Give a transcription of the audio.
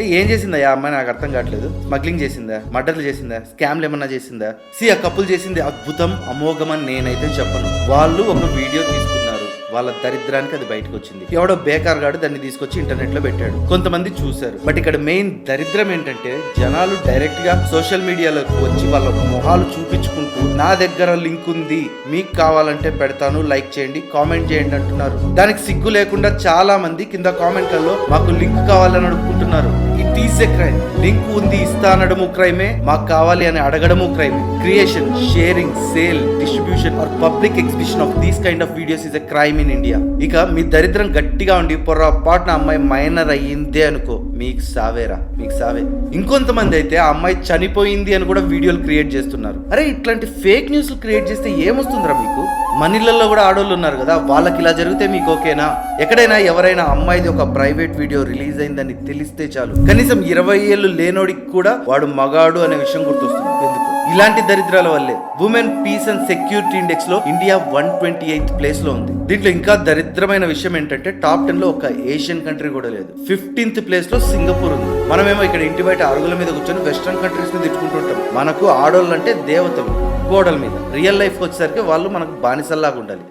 ఏం చేసిందా ఆ అమ్మాయి నాకు అర్థం కావట్లేదు. స్మగ్లింగ్ చేసిందా, మర్డర్లు చేసిందా, స్కామ్లు ఏమన్నా చేసిందా? ఆ కపుల్ చేసింది అద్భుతం, అమోఘం అని నేనైతే చెప్పను. వాళ్ళు ఒక వీడియో తీసుకున్నారు, వాళ్ళ దరిద్రానికి అది బయటకు వచ్చింది. ఎవడో బేకార్ గాడు దాన్ని తీసుకొచ్చి ఇంటర్నెట్ లో పెట్టాడు, కొంతమంది చూశారు. బట్ ఇక్కడ మెయిన్ దరిద్రం ఏంటంటే జనాలు డైరెక్ట్ గా సోషల్ మీడియాలోకి వచ్చి వాళ్ళ మొహాలు చూపించుకుంటూ నా దగ్గర లింక్ ఉంది, మీకు కావాలంటే పెడతాను, లైక్ చేయండి, కామెంట్ చేయండి అంటున్నారు. దానికి సిగ్గు లేకుండా చాలా మంది కింద కామెంట్లలో మాకు లింక్ కావాలని అడుగుకుంటున్నారు. It is a crime. Link ఉంది ఇస్తా అనడము క్రైమే, మాకు కావాలి అని అడగడము క్రైమే. Creation, sharing, sale, distribution or public exhibition of these kind of videos is a crime in India. ఇక మీ దరిద్రం గట్టిగా ఉండి పొరపాటున అమ్మాయి మైనర్ అయ్యిందే అనుకో, మీకు సావేరా, మీకు సావే. ఇంకొంతమంది అయితే ఆ అమ్మాయి చనిపోయింది అని కూడా వీడియోలు క్రియేట్ చేస్తున్నారు. అరే ఇట్లాంటి ఫేక్ న్యూస్ క్రియేట్ చేస్తే ఏమొస్తుందిరా మీకు? మనీళ్ళల్లో కూడా ఆడోళ్ళు ఉన్నారు కదా, వాళ్ళకి ఇలా జరిగితే మీకు ఓకేనా? ఎక్కడైనా ఎవరైనా అమ్మాయిది ఒక ప్రైవేట్ వీడియో రిలీజ్ అయిందని తెలిస్తే చాలు, కనీసం 20 ఏళ్ళు లేనోడికి కూడా వాడు మగాడు అనే విషయం గుర్తొస్తుంది. ఎందుకు? ఇలాంటి దరిద్రాల వల్లే women peace and security index లో ఇండియా 128th ప్లేస్ లో ఉంది. దీంట్లో ఇంకా దరిద్రమైన విషయం ఏంటంటే టాప్ 10 లో ఒక ఏషియన్ కంట్రీ కూడా లేదు. 15th ప్లేస్ లో సింగపూర్ ఉంది. మనమేమో ఇక్కడ ఇంటి బయట అరుగుల మీద కూర్చొని వెస్ట్రన్ కంట్రీస్ ని తిట్టుకుంటుంటాం. మనకు ఆడోళ్ళు అంటే దేవతలు, గోడల మీద. రియల్ లైఫ్ వచ్చేసరికి వాళ్ళు మనకు బానిసల్లాగా ఉండాలి.